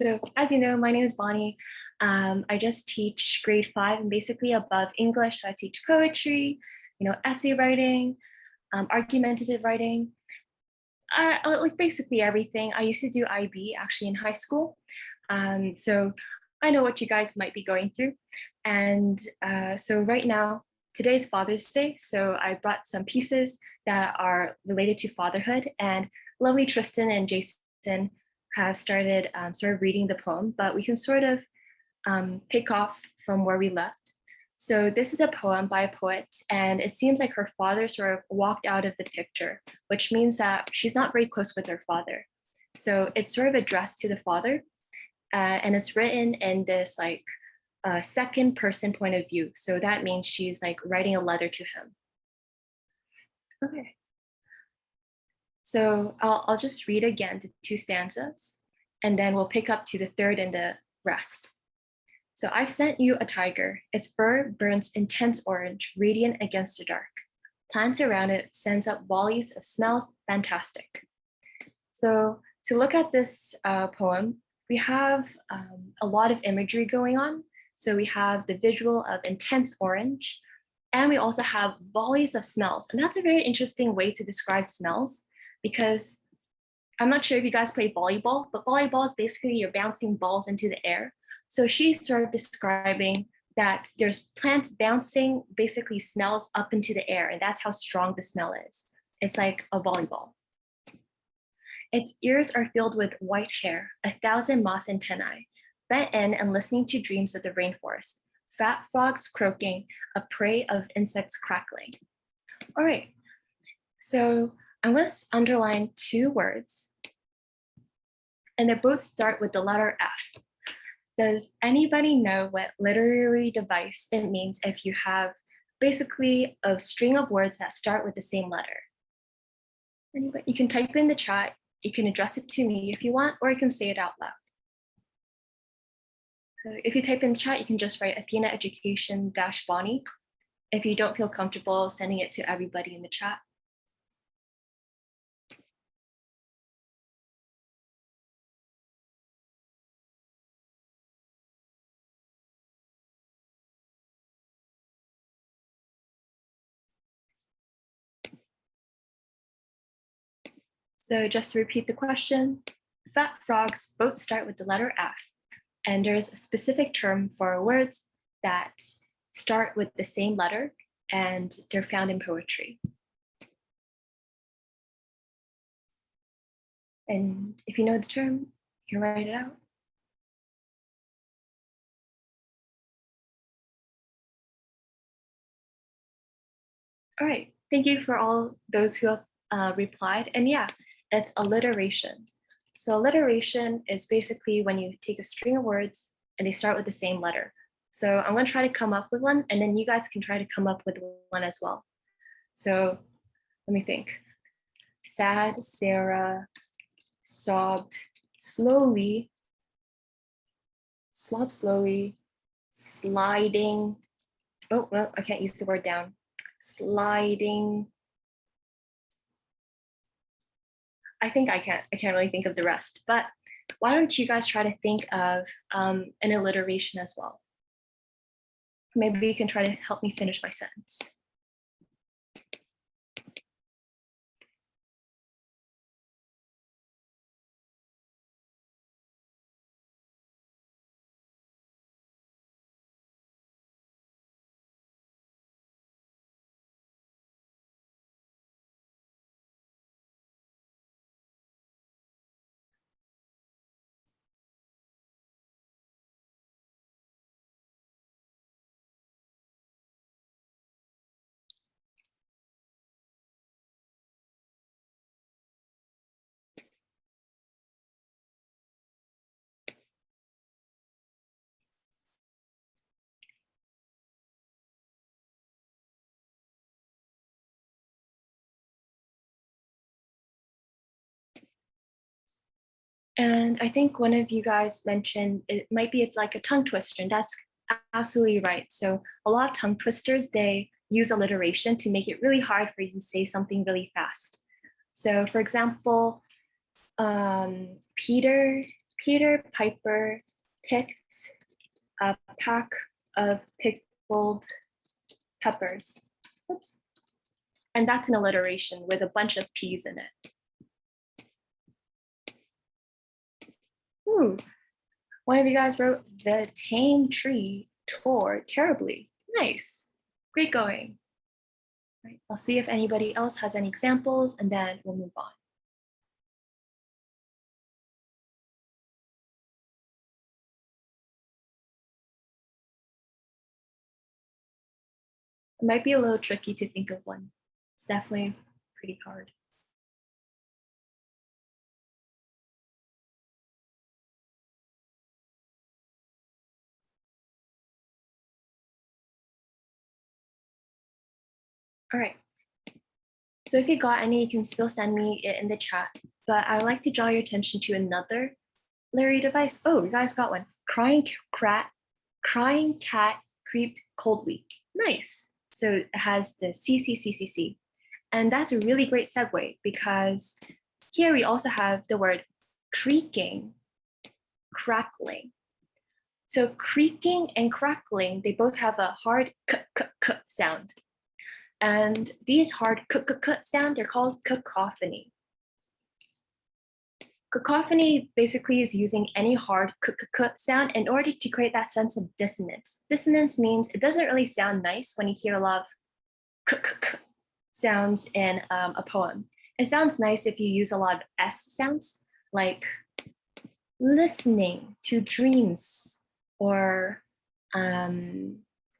So as you know, my name is Bonnie. I just teach grade 5 and basically above English. So I teach poetry, essay writing, argumentative writing, like basically everything. I used to do IB actually in high school. So I know what you guys might be going through. And so right now, today's Father's Day. So I brought some pieces that are related to fatherhood, and lovely Tristan and Jason have started sort of reading the poem, but we can sort of pick off from where we left. So this is a poem by a poet, and it seems like her father sort of walked out of the picture, which means that she's not very close with her father. So it's sort of addressed to the father, and it's written in this like second person point of view. So that means she's like writing a letter to him. Okay. So I'll just read again the 2 stanzas, and then we'll pick up to the 3rd and the rest. So I've sent you a tiger. Its fur burns intense orange, radiant against the dark. Plants around it sends up volleys of smells fantastic. So to look at this poem, we have a lot of imagery going on. So we have the visual of intense orange, and we also have volleys of smells. And that's a very interesting way to describe smells, because I'm not sure if you guys play volleyball, but volleyball is basically you're bouncing balls into the air. So she's sort of describing that there's plant bouncing basically smells up into the air, and that's how strong the smell is. It's like a volleyball. Its ears are filled with white hair, 1,000 moth antennae, bent in and listening to dreams of the rainforest, fat frogs croaking, a prey of insects crackling. All right, so I'm going to underline 2 words, and they both start with the letter F. Does anybody know what literary device it means if you have basically a string of words that start with the same letter? Anybody? You can type in the chat, you can address it to me if you want, or you can say it out loud. So if you type in the chat, you can just write Athena Education -Bonnie if you don't feel comfortable sending it to everybody in the chat. So just to repeat the question, fat frogs both start with the letter F, and there's a specific term for words that start with the same letter, and they're found in poetry. And if you know the term, you can write it out. All right, thank you for all those who have replied. And yeah, it's alliteration. So alliteration is basically when you take a string of words and they start with the same letter. So I'm going to try to come up with one, and then you guys can try to come up with one as well. So let me think. Sad Sarah sobbed slowly, sliding. Oh, no, I can't use the word down. Sliding. I think I can't really think of the rest, but why don't you guys try to think of an alliteration as well? Maybe you can try to help me finish my sentence. And I think one of you guys mentioned it might be like a tongue twister, and that's absolutely right. So a lot of tongue twisters, they use alliteration to make it really hard for you to say something really fast. So for example, Peter Peter Piper picked a pack of pickled peppers. Oops. And that's an alliteration with a bunch of P's in it. Ooh. One of you guys wrote, the tame tree tore terribly. Nice. Great going. Right. I'll see if anybody else has any examples, and then we'll move on. It might be a little tricky to think of one. It's definitely pretty hard. All right. So if you got any, you can still send me it in the chat. But I would like to draw your attention to another Larry device. Oh, you guys got one. Crying cat creeped coldly. Nice. So it has the CCCCC. And that's a really great segue because here we also have the word creaking, crackling. So creaking and crackling, they both have a hard k sound. And these hard k sound, they're called cacophony. Cacophony basically is using any hard k sound in order to create that sense of dissonance. Dissonance means it doesn't really sound nice when you hear a lot of k sounds in a poem. It sounds nice if you use a lot of S sounds, like listening to dreams, or let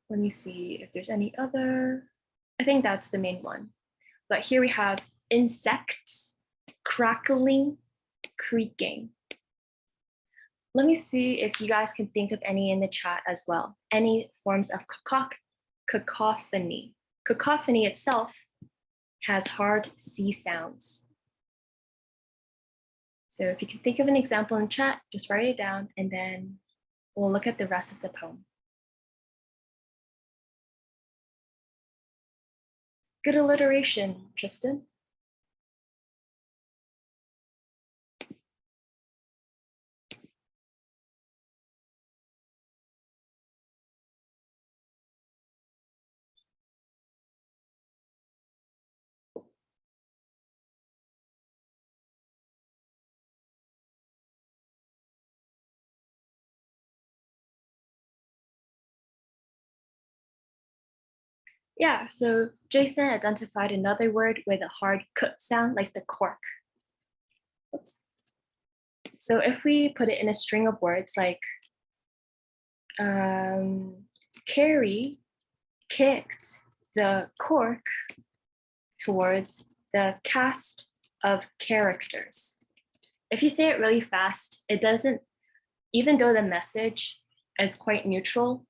me see if there's any other. I think that's the main one. But here we have insects, crackling, creaking. Let me see if you guys can think of any in the chat as well. Any forms of cacophony. Cacophony itself has hard C sounds. So if you can think of an example in chat, just write it down and then we'll look at the rest of the poem. Good alliteration, Tristan. Yeah, so Jason identified another word with a hard k sound, like the cork. Oops. So if we put it in a string of words like Carrie kicked the cork towards the cast of characters. If you say it really fast, it doesn't, even though the message is quite neutral,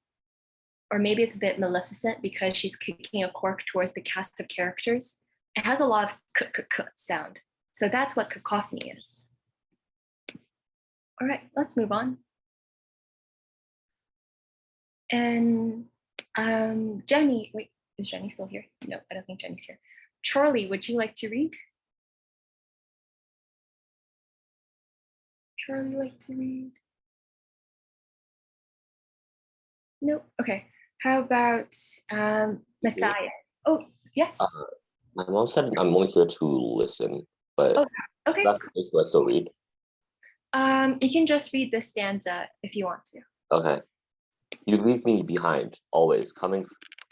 or maybe it's a bit maleficent because she's kicking a cork towards the cast of characters, it has a lot of k sound. So that's what cacophony is. All right, let's move on. And Jenny, wait, is Jenny still here? No, I don't think Jenny's here. Charlie, would you like to read? Charlie like to read? Nope, okay. How about Matthias? Oh, yes. My mom said I'm only here to listen, but okay. That's the place where I still read. You can just read the stanza if you want to. Okay. You leave me behind, always, coming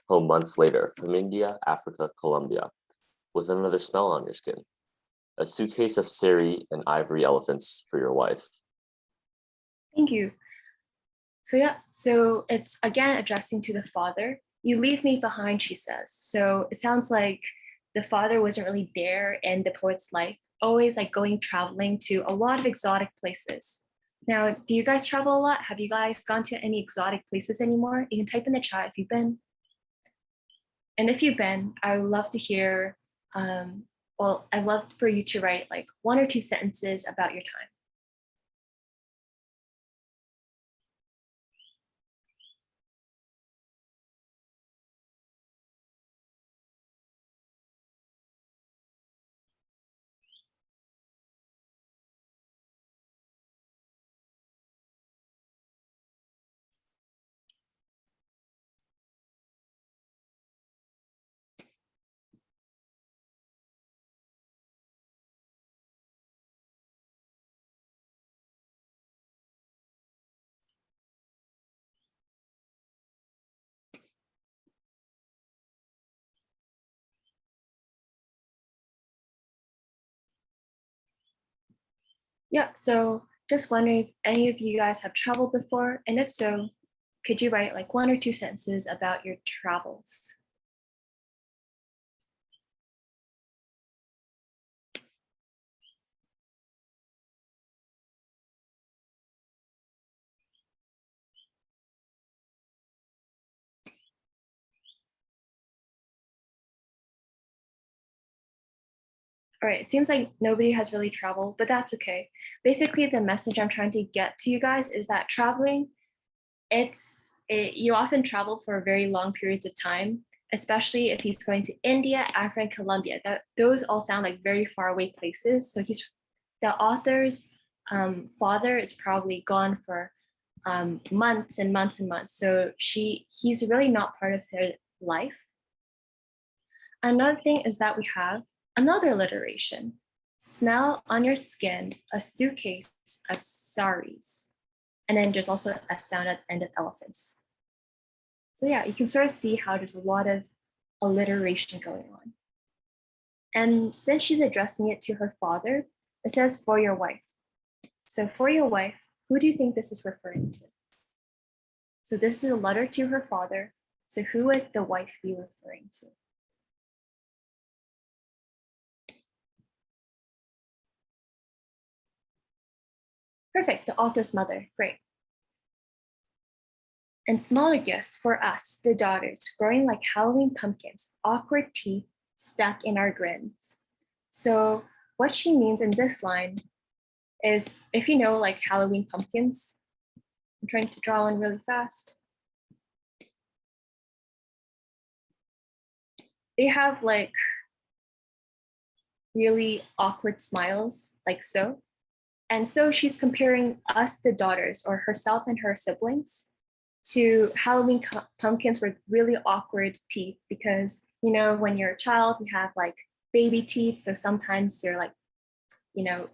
home months later from India, Africa, Colombia, with another smell on your skin. A suitcase of sari and ivory elephants for your wife. Thank you. So yeah, so it's again addressing to the father. You leave me behind, she says. So it sounds like the father wasn't really there in the poet's life, always like going traveling to a lot of exotic places. Now, do you guys travel a lot? Have you guys gone to any exotic places anymore? You can type in the chat if you've been. And if you've been, I would love to hear, well, I'd love for you to write like 1 or 2 sentences about your time. Yeah, so just wondering if any of you guys have traveled before, and if so, could you write like 1 or 2 sentences about your travels? All right, it seems like nobody has really traveled, but that's okay. Basically, the message I'm trying to get to you guys is that traveling, you often travel for very long periods of time, especially if he's going to India, Africa, and Colombia. Those all sound like very far away places. So the author's father is probably gone for months and months and months. So he's really not part of their life. Another thing is that we have another alliteration. Smell on your skin a suitcase of saris. And then there's also a sound at the end of elephants. So yeah, you can sort of see how there's a lot of alliteration going on. And since she's addressing it to her father, it says for your wife. So for your wife, who do you think this is referring to? So this is a letter to her father. So who would the wife be referring to? Perfect, the author's mother, great. And smaller gifts for us, the daughters, growing like Halloween pumpkins, awkward teeth stuck in our grins. So what she means in this line is, if you know like Halloween pumpkins, I'm trying to draw one really fast. They have like really awkward smiles, like so. And so she's comparing us, the daughters, or herself and her siblings, to Halloween pumpkins with really awkward teeth, because you know when you're a child you have like baby teeth, so sometimes you're like, you know,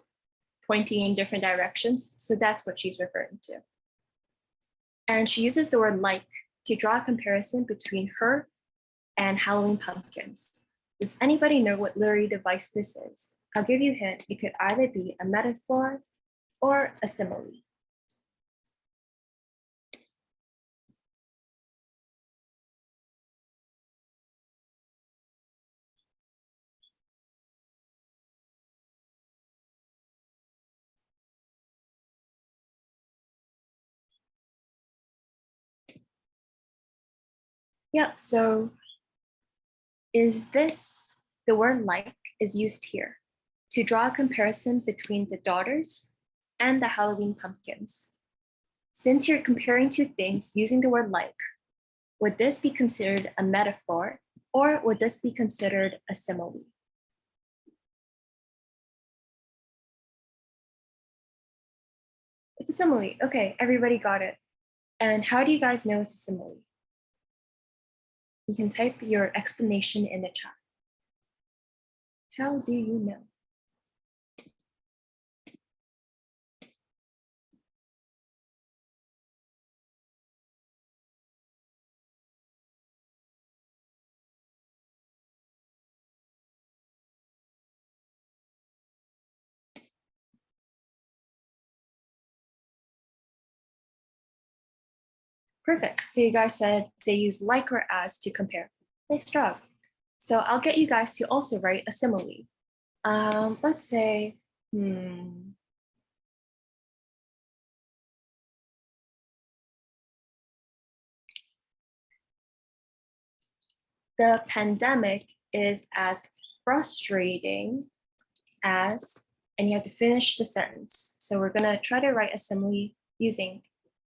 pointing in different directions. So that's what she's referring to. And she uses the word like to draw a comparison between her and Halloween pumpkins. Does anybody know what literary device this is? I'll give you a hint. It could either be a metaphor or a simile. Yep, so the word like is used here to draw a comparison between the daughters and the Halloween pumpkins. Since you're comparing two things using the word like, would this be considered a metaphor or would this be considered a simile? It's a simile. Okay, everybody got it. And how do you guys know it's a simile? You can type your explanation in the chat. How do you know? Perfect. So you guys said they use like or as to compare. Nice job. So I'll get you guys to also write a simile. Let's say, the pandemic is as frustrating as, and you have to finish the sentence. So we're gonna try to write a simile using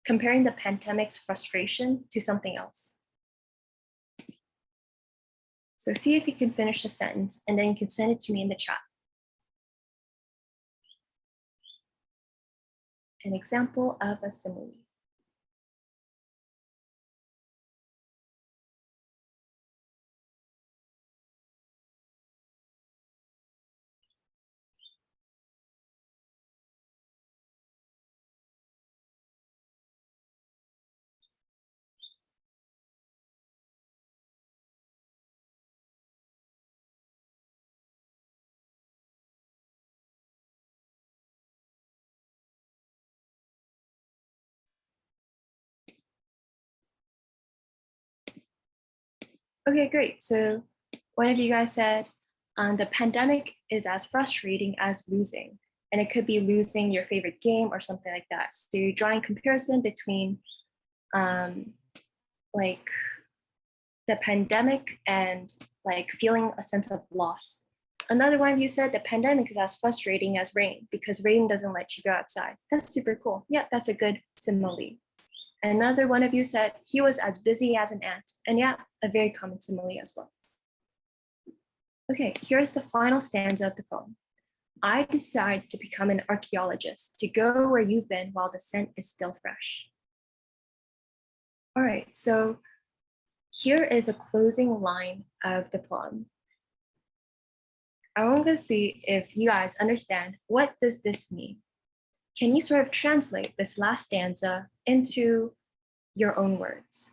comparing the pandemic's frustration to something else. So see if you can finish the sentence and then you can send it to me in the chat. An example of a simile. Okay, great. So one of you guys said, the pandemic is as frustrating as losing. And it could be losing your favorite game or something like that. So you're drawing comparison between like the pandemic and like feeling a sense of loss. Another one, you said the pandemic is as frustrating as rain because rain doesn't let you go outside. That's super cool. Yeah, that's a good simile. Another one of you said he was as busy as an ant. And yeah, a very common simile as well. Okay, here's the final stanza of the poem. I decide to become an archaeologist, to go where you've been while the scent is still fresh. All right, so here is a closing line of the poem. I want to see if you guys understand, what does this mean? Can you sort of translate this last stanza into your own words?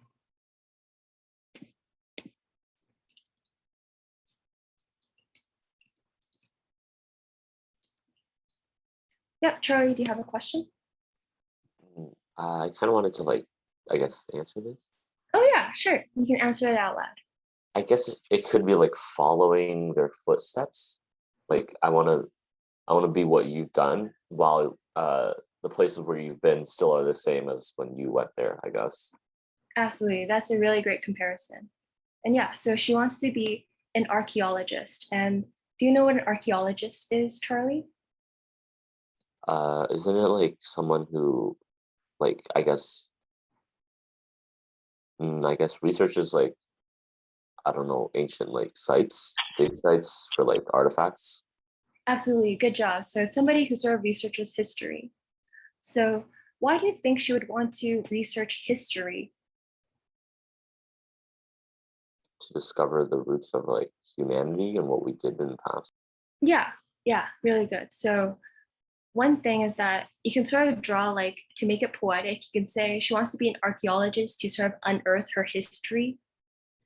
Yep, Charlie, do you have a question? I kind of wanted to I guess answer this. Oh yeah, sure. You can answer it out loud. I guess it could be like following their footsteps. Like I want to be what you've done while the places where you've been still are the same as when you went there, I guess. Absolutely, that's a really great comparison. And yeah, so she wants to be an archaeologist. And do you know what an archaeologist is, Charlie? Isn't it like someone who, I guess researches I don't know, ancient sites, dig sites for artifacts? Absolutely, good job. So it's somebody who sort of researches history. So why do you think she would want to research history? To discover the roots of humanity and what we did in the past. Yeah, really good. So one thing is that you can sort of draw to make it poetic, you can say she wants to be an archaeologist to sort of unearth her history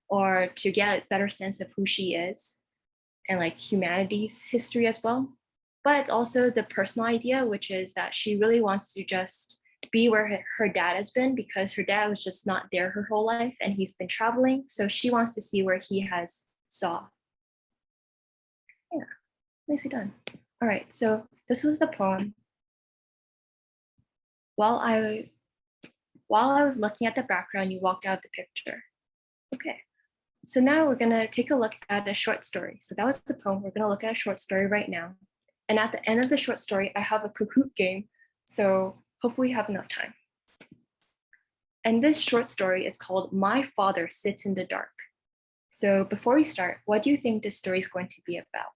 or to get a better sense of who she is and humanity's history as well. But it's also the personal idea, which is that she really wants to just be where her dad has been because her dad was just not there her whole life and he's been traveling. So she wants to see where he has saw. Yeah, nicely done. All right, so this was the poem. While I was looking at the background, you walked out of the picture. Okay, so now we're gonna take a look at a short story. So that was the poem. We're gonna look at a short story right now. And at the end of the short story, I have a Kahoot game. So hopefully you have enough time. And this short story is called My Father Sits in the Dark. So before we start, what do you think this story is going to be about?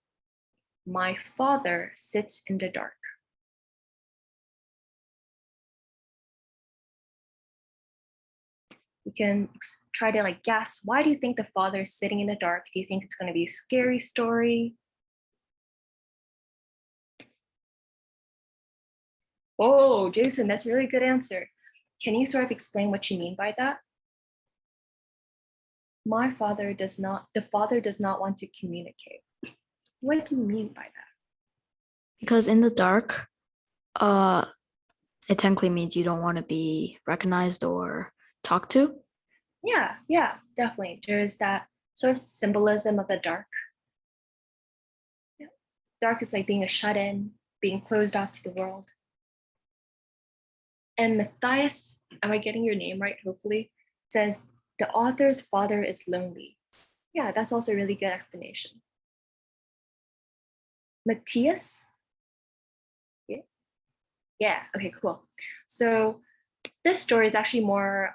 My father sits in the dark. You can try to guess, why do you think the father is sitting in the dark? Do you think it's going to be a scary story? Oh, Jason, that's a really good answer. Can you sort of explain what you mean by that? The father does not want to communicate. What do you mean by that? Because in the dark, it technically means you don't want to be recognized or talked to. Yeah, definitely. There's that sort of symbolism of the dark. Yeah. Dark is like being a shut-in, being closed off to the world. And Matthias, am I getting your name right, hopefully, says the author's father is lonely. Yeah, that's also a really good explanation. Matthias? Yeah, okay, cool. So this story is actually more,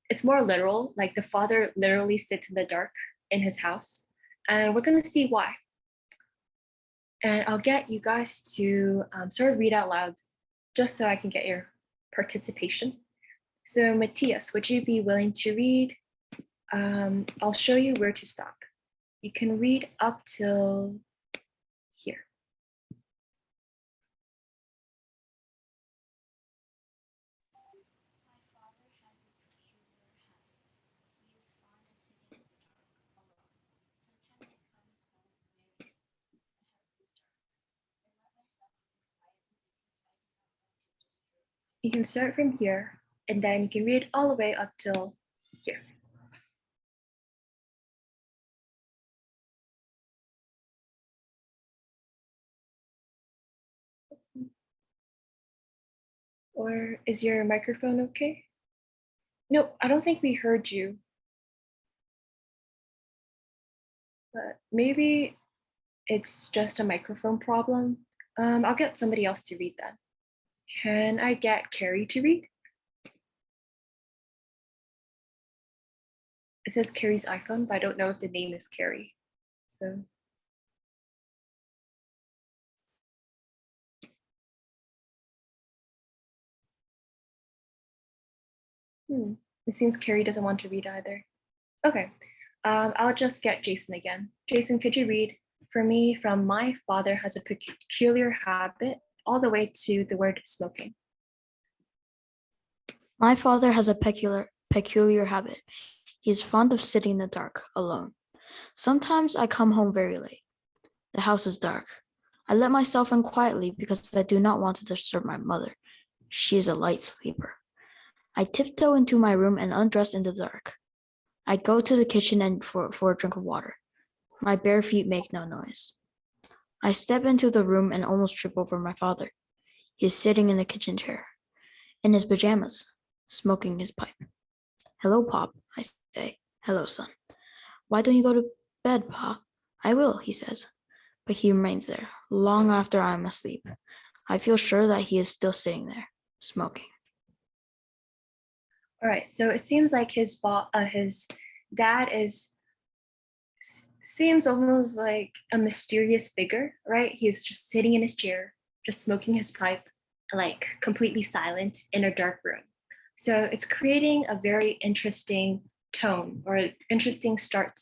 it's more literal, like the father literally sits in the dark in his house, and we're gonna see why. And I'll get you guys to sort of read out loud, just so I can get your participation. So Matthias, would you be willing to read? I'll show you where to stop. You can read up till here. You can start from here, and then you can read all the way up till here. Or is your microphone okay? No, I don't think we heard you. But maybe it's just a microphone problem. I'll get somebody else to read that. Can I get Carrie to read? It says Carrie's iPhone, but I don't know if the name is Carrie. So. It seems Carrie doesn't want to read either. Okay, I'll just get Jason again. Jason, could you read for me from my father has a peculiar habit all the way to the word smoking? My father has a peculiar habit. He's fond of sitting in the dark, alone. Sometimes I come home very late. The house is dark. I let myself in quietly because I do not want to disturb my mother. She is a light sleeper. I tiptoe into my room and undress in the dark. I go to the kitchen and for a drink of water. My bare feet make no noise. I step into the room and almost trip over my father. He is sitting in the kitchen chair, in his pajamas, smoking his pipe. Hello, Pop, I say. Hello, son. Why don't you go to bed, Pa? I will, he says. But he remains there, long after I am asleep. I feel sure that he is still sitting there, smoking. All right, so it seems like his dad seems almost like a mysterious figure, right? He's just sitting in his chair, just smoking his pipe, like completely silent in a dark room. So it's creating a very interesting tone or interesting start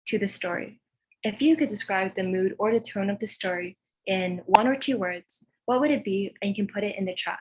to the story. If you could describe the mood or the tone of the story in 1 or 2 words, what would it be? And you can put it in the chat.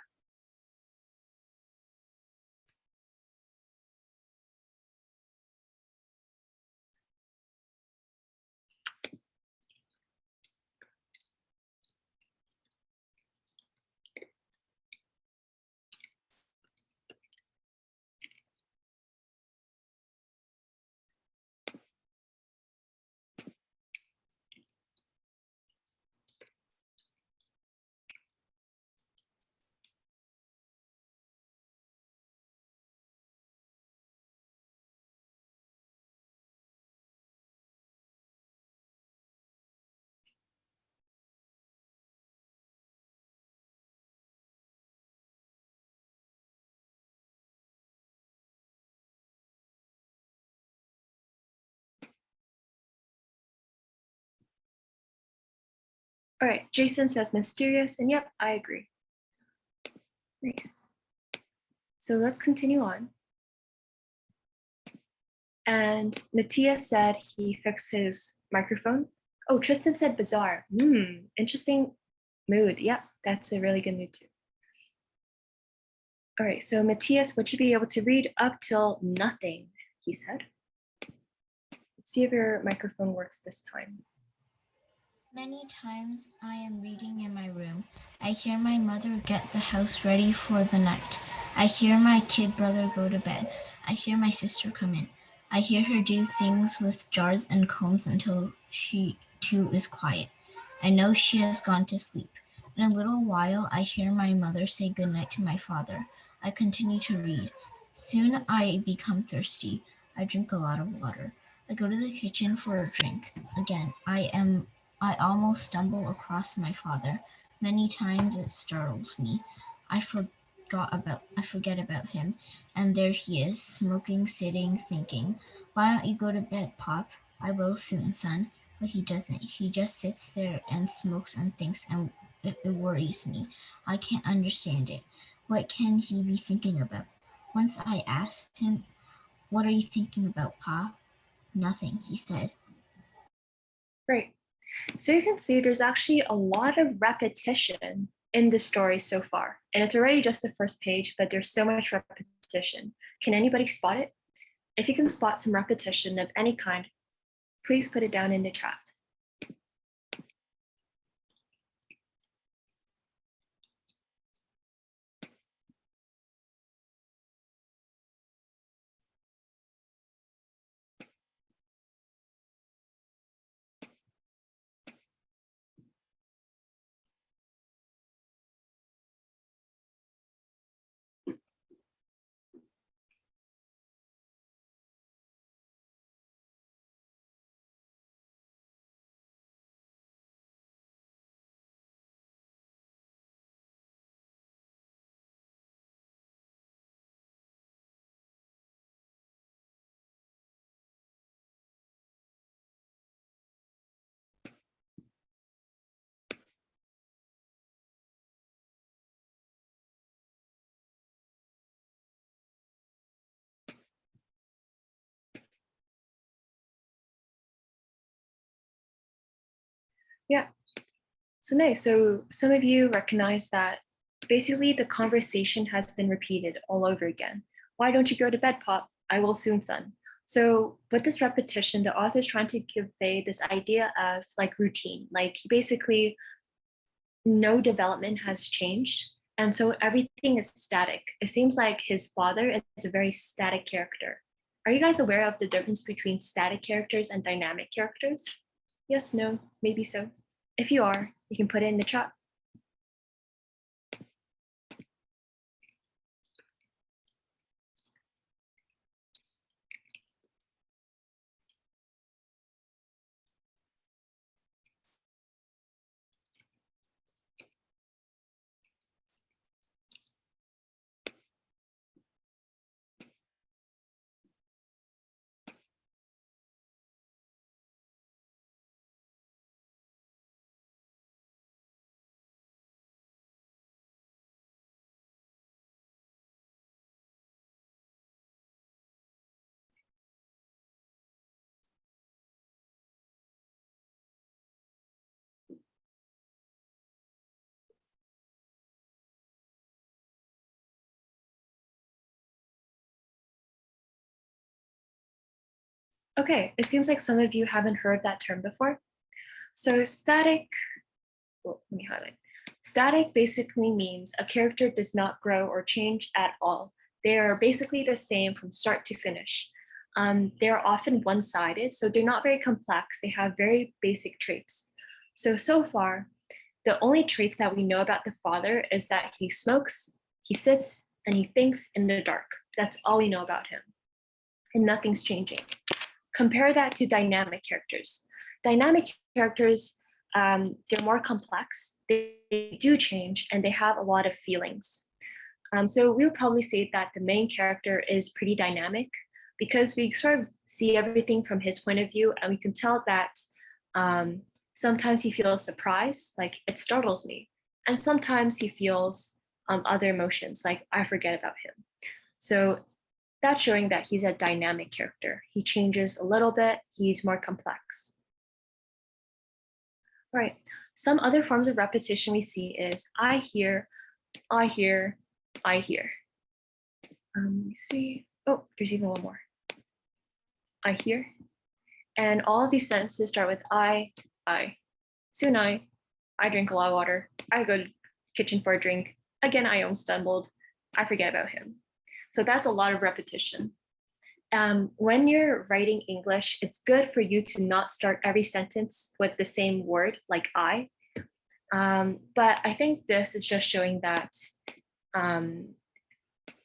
All right, Jason says mysterious, and yep, I agree. Nice. So let's continue on. And Matthias said he fixed his microphone. Oh, Tristan said bizarre. Interesting mood. Yep, that's a really good mood too. All right, so Matthias, would you be able to read up till nothing, he said. Let's see if your microphone works this time. Many times I am reading in my room. I hear my mother get the house ready for the night. I hear my kid brother go to bed. I hear my sister come in. I hear her do things with jars and combs until she too is quiet. I know she has gone to sleep. In a little while I hear my mother say goodnight to my father. I continue to read. Soon I become thirsty. I drink a lot of water. I go to the kitchen for a drink. Again, I almost stumble across my father. Many times it startles me. I forget about him, and there he is, smoking, sitting, thinking. Why don't you go to bed, Pop? I will soon, son. But he doesn't. He just sits there and smokes and thinks, and it worries me. I can't understand it. What can he be thinking about? Once I asked him, "What are you thinking about, Pa?" "Nothing," he said. Great. So you can see there's actually a lot of repetition in the story so far. And it's already just the first page, but there's so much repetition. Can anybody spot it? If you can spot some repetition of any kind, please put it down in the chat. Yeah. So nice. So some of you recognize that basically the conversation has been repeated all over again. Why don't you go to bed, Pop? I will soon, son. So with this repetition, the author is trying to convey this idea of like routine, like basically no development has changed. And so everything is static. It seems like his father is a very static character. Are you guys aware of the difference between static characters and dynamic characters? Yes, no, maybe so. If you are, you can put it in the chat. Okay, it seems like some of you haven't heard that term before. So static, well, let me highlight. Static basically means a character does not grow or change at all. They are basically the same from start to finish. They're often one-sided, so they're not very complex. They have very basic traits. So far, the only traits that we know about the father is that he smokes, he sits, and he thinks in the dark. That's all we know about him. And nothing's changing. Compare that to dynamic characters. Dynamic characters, they're more complex, they do change, and they have a lot of feelings. So we would probably say that the main character is pretty dynamic because we sort of see everything from his point of view, and we can tell that sometimes he feels surprise, like it startles me, and sometimes he feels other emotions, like I forget about him. So that's showing that he's a dynamic character. He changes a little bit, he's more complex. All right, some other forms of repetition we see is I hear, I hear, I hear. Let me see, oh, there's even one more. I hear, and all of these sentences start with I. Soon I drink a lot of water, I go to the kitchen for a drink, again I almost stumbled, I forget about him. So that's a lot of repetition. When you're writing English, it's good for you to not start every sentence with the same word, like I. But I think this is just showing that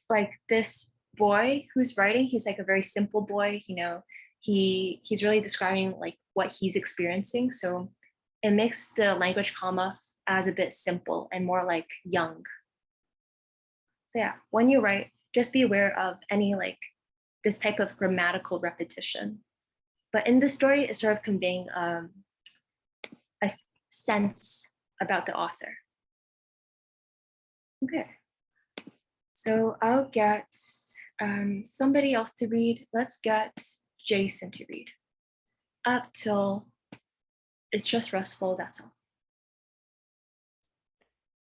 like this boy who's writing, he's like a very simple boy, you know, he's really describing like what he's experiencing. So it makes the language comma as a bit simple and more like young. So yeah, when you write, just be aware of any like this type of grammatical repetition. But in this story, it's sort of conveying a sense about the author. Okay, so I'll get somebody else to read. Let's get Jason to read. Up till it's just restful, that's all.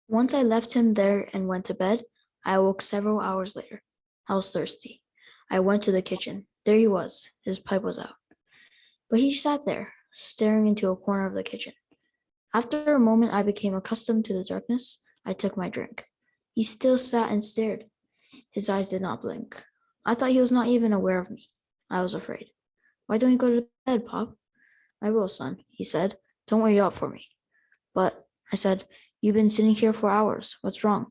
Once I left him there and went to bed, I awoke several hours later. I was thirsty. I went to the kitchen. There he was. His pipe was out. But he sat there, staring into a corner of the kitchen. After a moment, I became accustomed to the darkness. I took my drink. He still sat and stared. His eyes did not blink. I thought he was not even aware of me. I was afraid. Why don't you go to bed, Pop? I will, son, he said. Don't wait up for me. But, I said, you've been sitting here for hours. What's wrong?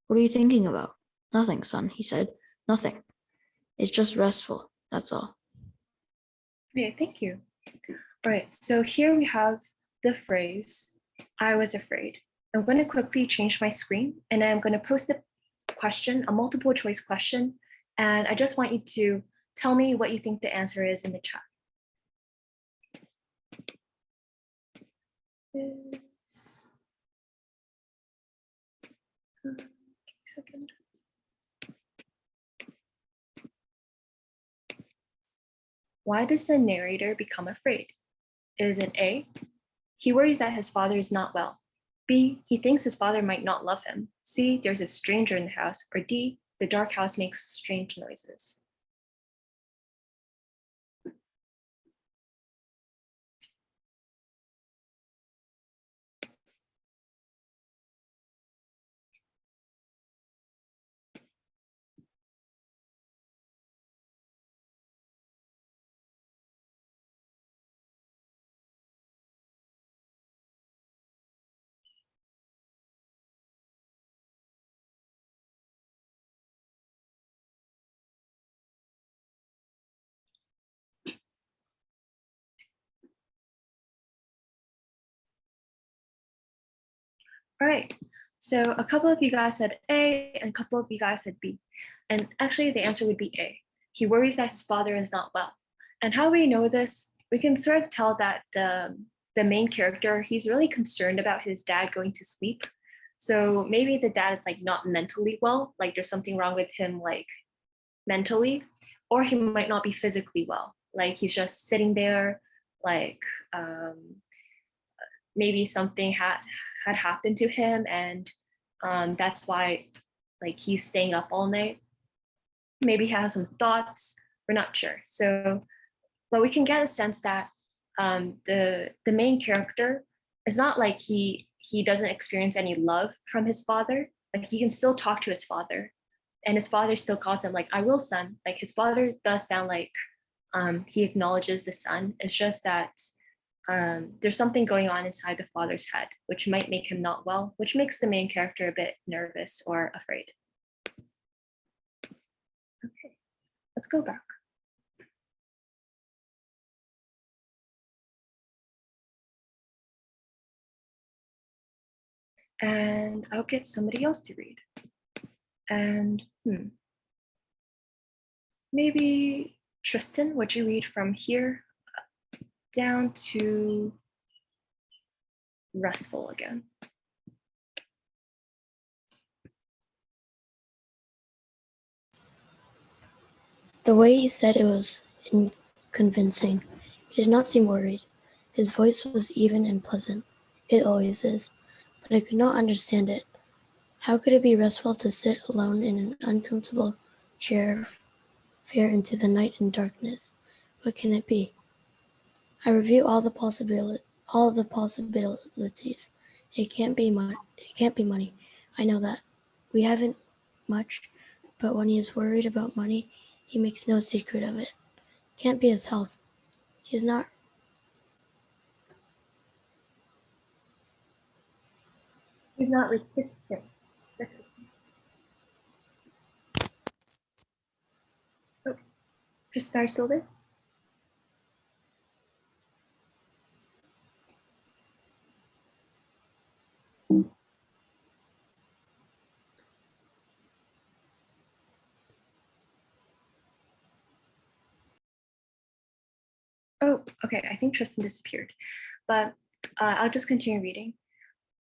What are you thinking about? Nothing, son, he said. Nothing. It's just restful, that's all. Okay, thank you. All right, so here we have the phrase, I was afraid. I'm going to quickly change my screen and I'm going to post a question, a multiple choice question. And I just want you to tell me what you think the answer is in the chat. Second. Why does the narrator become afraid? Is it A, He worries that his father is not well. B, he thinks his father might not love him. C, there's a stranger in the house. Or D, the dark house makes strange noises. All right, so a couple of you guys said A and a couple of you guys said B. And actually the answer would be A. He worries that his father is not well. And how we know this, we can sort of tell that the main character, he's really concerned about his dad going to sleep. So maybe the dad is like not mentally well, like there's something wrong with him like mentally, or he might not be physically well. Like he's just sitting there, like maybe something had happened to him, and that's why like he's staying up all night. Maybe he has some thoughts, we're not sure. So, but we can get a sense that the main character is not like he doesn't experience any love from his father. Like he can still talk to his father, and his father still calls him like, I will, son. Like his father does sound like he acknowledges the son. It's just that there's something going on inside the father's head, which might make him not well, which makes the main character a bit nervous or afraid. Okay, let's go back. And I'll get somebody else to read. And maybe Tristan, would you read from here down to restful again? The way he said it was convincing. He did not seem worried. His voice was even and pleasant. It always is. But I could not understand it. How could it be restful to sit alone in an uncomfortable chair, fare into the night and darkness? What can it be? I review all of the possibilities. It can't be money. I know that. We haven't much, but when he is worried about money, he makes no secret of it. Can't be his health. He's not reticent. Oh, just start still there. Oh, okay, I think Tristan disappeared, but I'll just continue reading.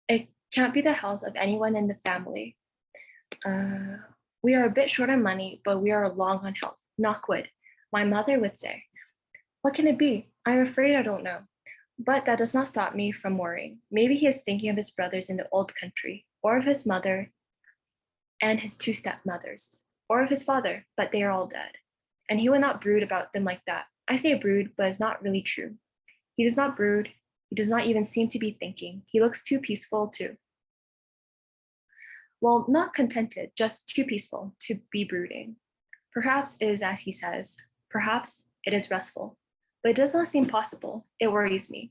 It can't be the health of anyone in the family. We are a bit short on money, but we are long on health. Knock wood, my mother would say. What can it be? I'm afraid I don't know. But that does not stop me from worrying. Maybe he is thinking of his brothers in the old country, or of his mother and his 2 stepmothers, or of his father, but they are all dead. And he would not brood about them like that. I say brood, but it's not really true. He does not brood. He does not even seem to be thinking. He looks too peaceful too. Well, not contented, just too peaceful to be brooding. Perhaps it is as he says. Perhaps it is restful. But it does not seem possible. It worries me.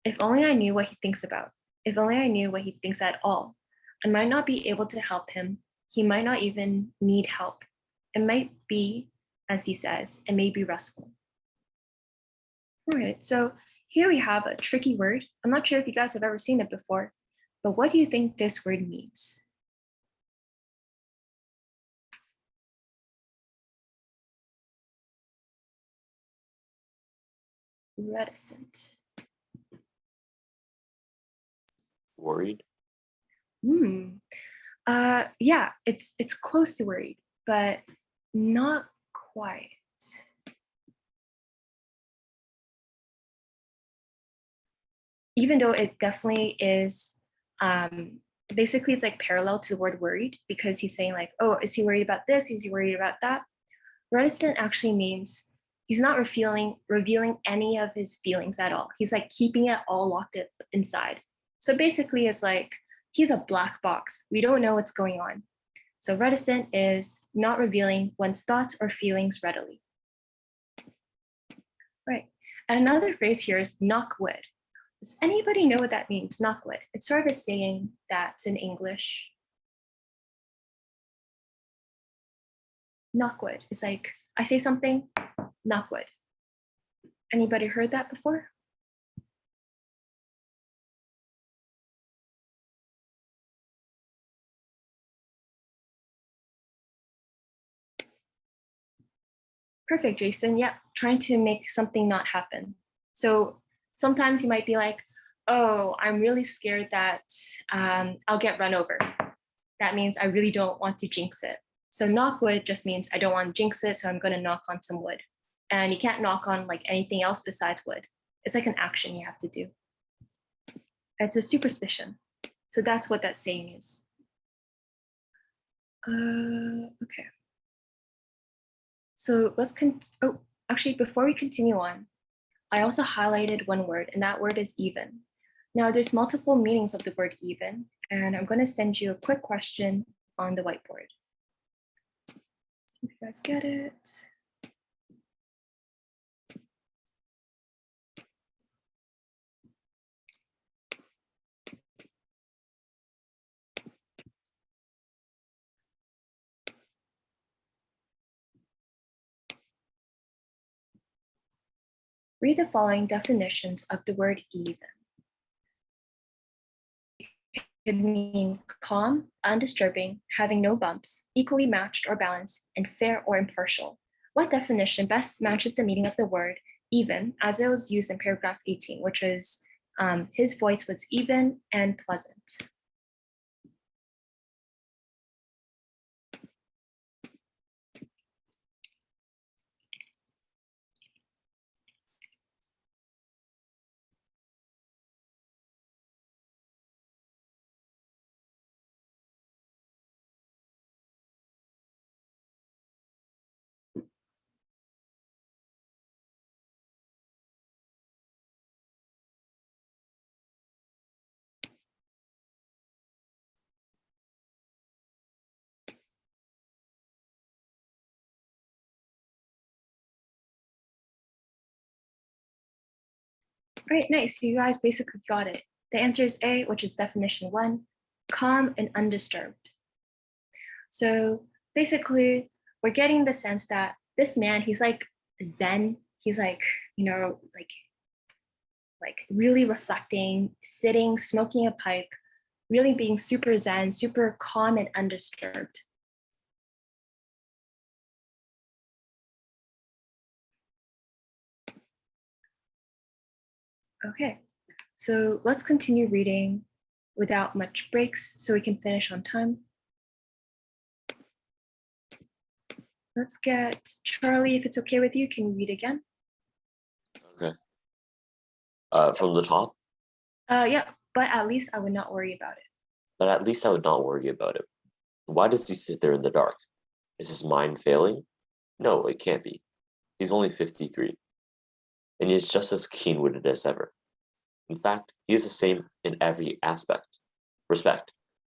If only I knew what he thinks about. If only I knew what he thinks at all. I might not be able to help him. He might not even need help. It might be, as he says, it may be restful. All right, so here we have a tricky word. I'm not sure if you guys have ever seen it before, but what do you think this word means? Reticent. Worried? Yeah, it's close to worried, but not quite. even though it definitely is, basically it's like parallel to the word worried, because he's saying like, oh, is he worried about this? Is he worried about that? Reticent actually means he's not revealing any of his feelings at all. He's like keeping it all locked up inside. So basically it's like, he's a black box. We don't know what's going on. So reticent is not revealing one's thoughts or feelings readily. Right. And another phrase here is knock wood. Does anybody know what that means, knock wood? It's sort of a saying that's in English. Knock wood. It's like, I say something, knock wood. Anybody heard that before? Perfect, Jason. Yeah, trying to make something not happen. So sometimes you might be like, oh, I'm really scared that I'll get run over. That means I really don't want to jinx it. So knock wood just means I don't want to jinx it, so I'm going to knock on some wood. And you can't knock on like anything else besides wood. It's like an action you have to do. It's a superstition. So that's what that saying is. Okay. So let's actually, before we continue on, I also highlighted one word, and that word is even. Now there's multiple meanings of the word even, and I'm going to send you a quick question on the whiteboard. See if you guys get it. Read the following definitions of the word even. It could mean calm, undisturbing, having no bumps, equally matched or balanced, and fair or impartial. What definition best matches the meaning of the word even as it was used in paragraph 18, which is his voice was even and pleasant? All right, nice. You guys basically got it. The answer is A, which is definition 1, calm and undisturbed. So basically, we're getting the sense that this man, he's like Zen. He's like, you know, like really reflecting, sitting, smoking a pipe, really being super Zen, super calm and undisturbed. Okay, so let's continue reading without much breaks so we can finish on time. Let's get Charlie, if it's okay with you, can you read again? Okay. From the top? Yeah, but at least I would not worry about it. But at least I would not worry about it. Why does he sit there in the dark? Is his mind failing? No, it can't be. He's only 53. And he is just as keen-witted as ever. In fact, he is the same in every respect.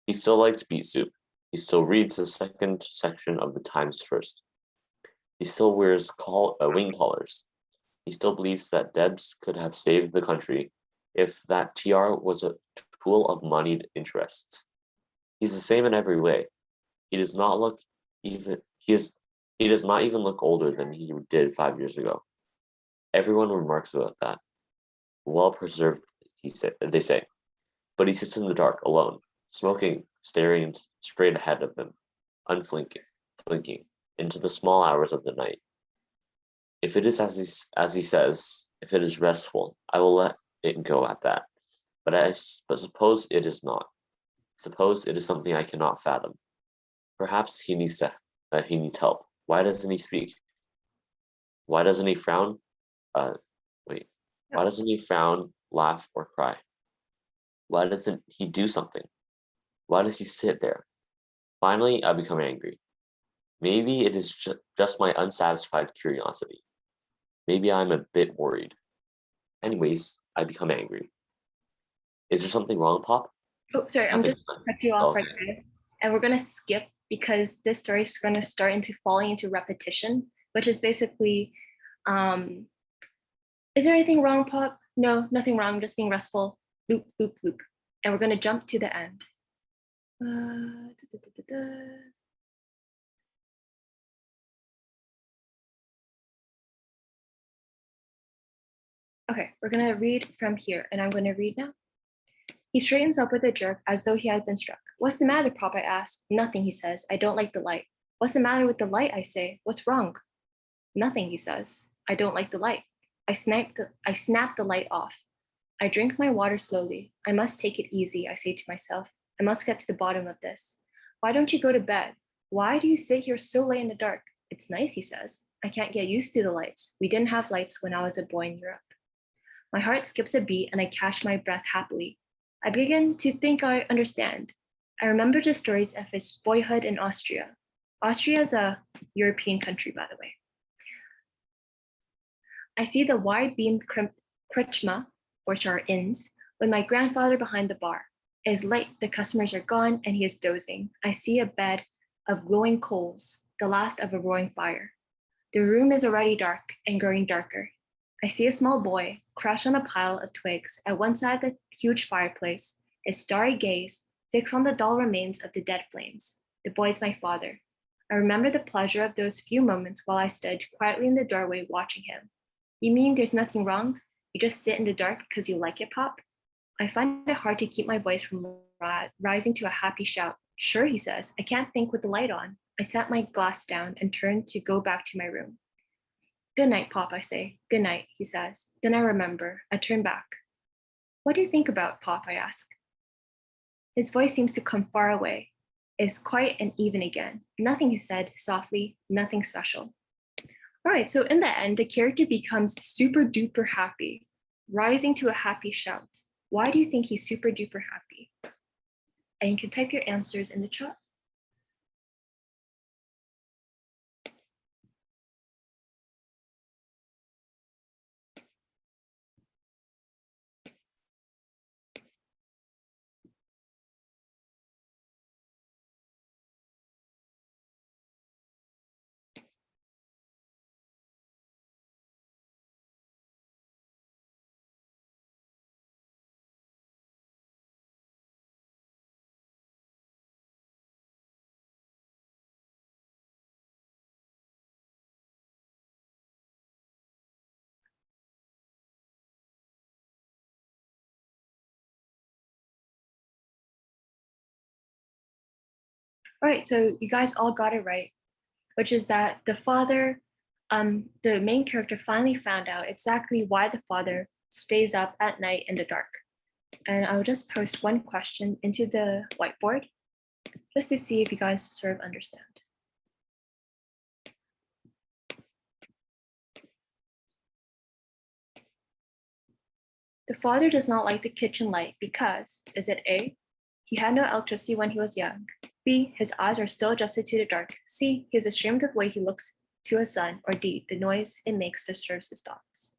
He still likes beet soup. He still reads the second section of the Times first. He still wears wing collars. He still believes that Debs could have saved the country if that TR was a pool of moneyed interests. He's the same in every way. He does not even look older than he did 5 years ago. Everyone remarks about that. Well preserved, they say. But he sits in the dark, alone, smoking, staring straight ahead of him, unflinking, into the small hours of the night. If it is as he says, if it is restful, I will let it go at that. But suppose it is not. Suppose it is something I cannot fathom. Perhaps he needs help. Why doesn't he speak? Why doesn't he frown? Why doesn't he frown, laugh, or cry? Why doesn't he do something? Why does he sit there? Finally, I become angry. Maybe it is just my unsatisfied curiosity. Maybe I'm a bit worried. Anyways, I become angry. Is there something wrong, Pop? Oh, sorry, I'm just going to cut you off right there. And we're going to skip because this story is going to start into falling into repetition, which is basically, is there anything wrong, Pop? No, nothing wrong. I'm just being restful. Loop, loop, loop. And we're going to jump to the end. Okay, we're going to read from here, and I'm going to read now. He straightens up with a jerk as though he had been struck. What's the matter, Pop? I ask. Nothing, he says. I don't like the light. What's the matter with the light? I say. What's wrong? Nothing, he says. I don't like the light. I snap the light off. I drink my water slowly. I must take it easy, I say to myself. I must get to the bottom of this. Why don't you go to bed? Why do you sit here so late in the dark? It's nice, he says. I can't get used to the lights. We didn't have lights when I was a boy in Europe. My heart skips a beat and I catch my breath happily. I begin to think I understand. I remember the stories of his boyhood in Austria. Austria is a European country, by the way. I see the wide-beamed Kretschma, which are inns, with my grandfather behind the bar. It is late, the customers are gone, and he is dozing. I see a bed of glowing coals, the last of a roaring fire. The room is already dark and growing darker. I see a small boy crouched on a pile of twigs at one side of the huge fireplace, his starry gaze fixed on the dull remains of the dead flames. The boy is my father. I remember the pleasure of those few moments while I stood quietly in the doorway watching him. You mean there's nothing wrong? You just sit in the dark because you like it, Pop? I find it hard to keep my voice from rising to a happy shout. Sure, he says. I can't think with the light on. I set my glass down and turned to go back to my room. Good night, Pop, I say. Good night, he says. Then I remember. I turn back. What do you think about, Pop? I ask. His voice seems to come far away. It's quiet and even again. Nothing, he said softly, nothing special. All right, so in the end, the character becomes super duper happy, rising to a happy shout. Why do you think he's super duper happy? And you can type your answers in the chat. All right, so you guys all got it right, which is that the father, the main character finally found out exactly why the father stays up at night in the dark. And I'll just post one question into the whiteboard just to see if you guys sort of understand. The father does not like the kitchen light because, is it A, he had no electricity when he was young, B, his eyes are still adjusted to the dark, C, he is ashamed of the way he looks to his son, or D, the noise it makes disturbs his thoughts?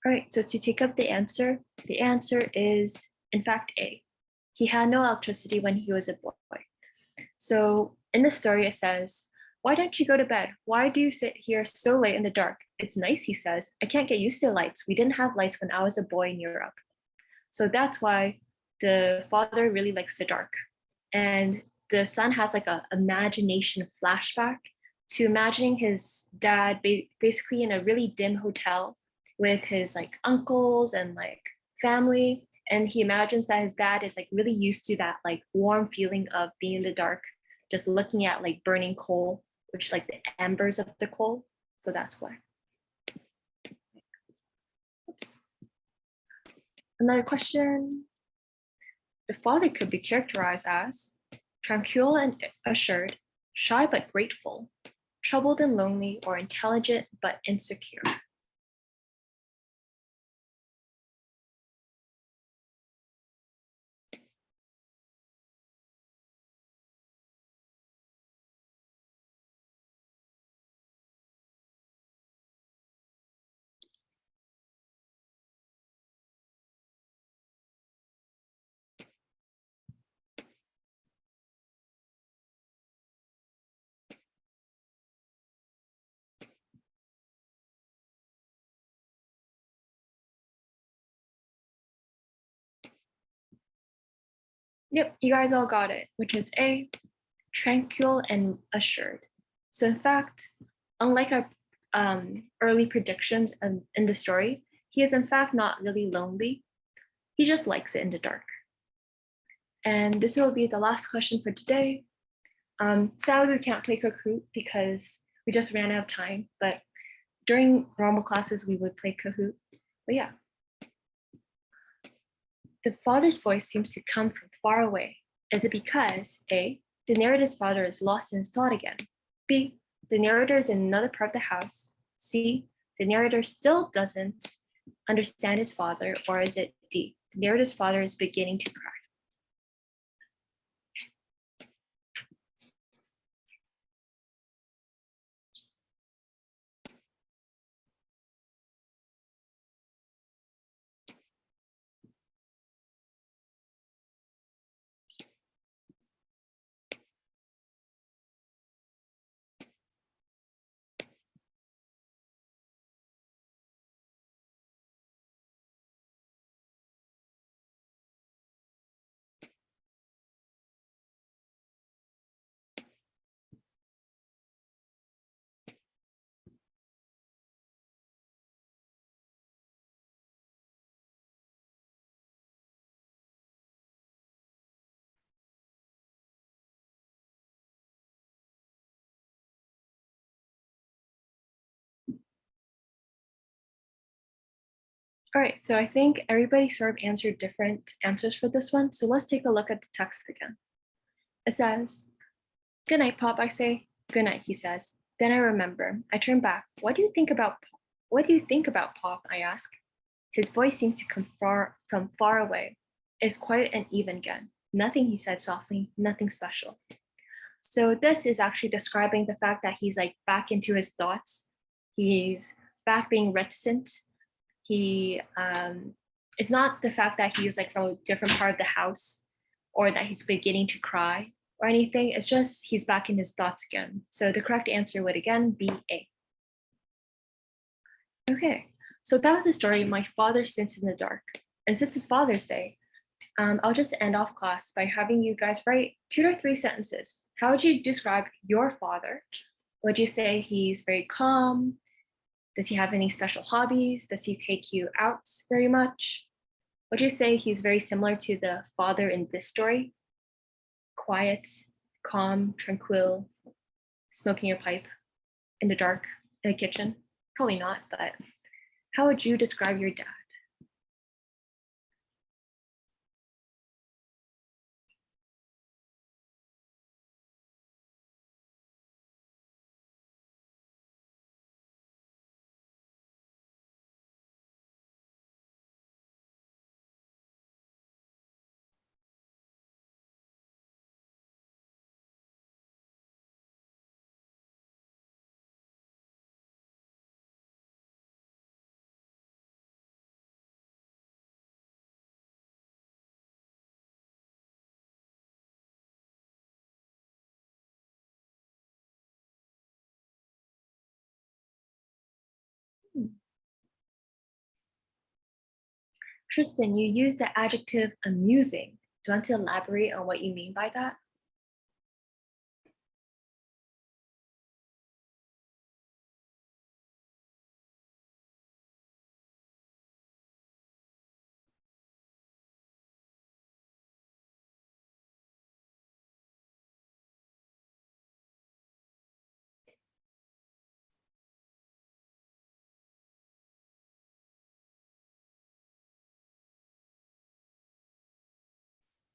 All right, so to take up the answer is, in fact, A. He had no electricity when he was a boy. So in the story, it says, why don't you go to bed? Why do you sit here so late in the dark? It's nice, he says. I can't get used to lights. We didn't have lights when I was a boy in Europe. So that's why the father really likes the dark. And the son has like a imagination flashback to imagining his dad basically in a really dim hotel with his like uncles and like family. And he imagines that his dad is like really used to that like warm feeling of being in the dark, just looking at like burning coal, which like the embers of the coal. So that's why. Oops. Another question. The father could be characterized as tranquil and assured, shy but grateful, troubled and lonely, or intelligent but insecure. Yep, you guys all got it, which is A, tranquil and assured. So in fact, unlike our early predictions in the story, he is in fact not really lonely. He just likes it in the dark. And this will be the last question for today. Sadly, we can't play Kahoot because we just ran out of time, but during normal classes, we would play Kahoot. But yeah. The father's voice seems to come from far away. Is it because A, the narrator's father is lost in his thought again? B, the narrator is in another part of the house? C, the narrator still doesn't understand his father? Or is it D, the narrator's father is beginning to cry? All right, so I think everybody sort of answered different answers for this one. So let's take a look at the text again. It says, "Good night, Pop," I say. "Good night," he says. Then I remember. I turn back. What do you think about Pop? I ask. His voice seems to come from far away. It's quiet and even again. Nothing, he said softly, nothing special. So this is actually describing the fact that he's like back into his thoughts. He's back being reticent. It's not the fact that he's like from a different part of the house or that he's beginning to cry or anything. It's just he's back in his thoughts again. So the correct answer would again be A. Okay, so that was the story, My Father Sits in the Dark. And since it's Father's Day, I'll just end off class by having you guys write 2 to 3 sentences. How would you describe your father? Would you say he's very calm? Does he have any special hobbies? Does he take you out very much? Would you say he's very similar to the father in this story? Quiet, calm, tranquil, smoking a pipe in the dark in the kitchen? Probably not, but how would you describe your dad? Tristan, you used the adjective amusing. Do you want to elaborate on what you mean by that?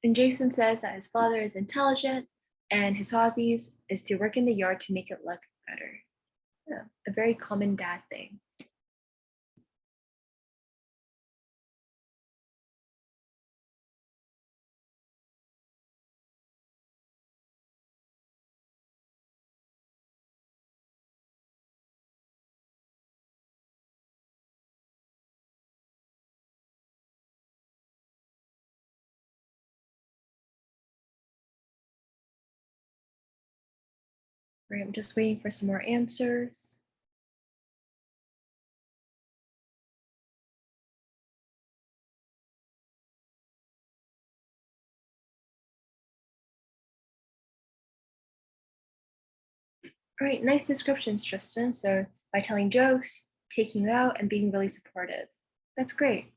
And Jason says that his father is intelligent and his hobbies is to work in the yard to make it look better. Yeah, a very common dad thing. Right, I'm just waiting for some more answers. All right, nice descriptions, Tristan. So by telling jokes, taking you out, and being really supportive. That's great.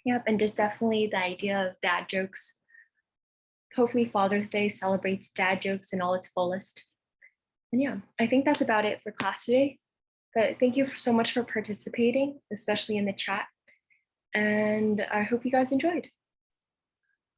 Yep, and there's definitely the idea of dad jokes. Hopefully Father's Day celebrates dad jokes in all its fullest. And yeah, I think that's about it for class today. But thank you so much for participating, especially in the chat. And I hope you guys enjoyed.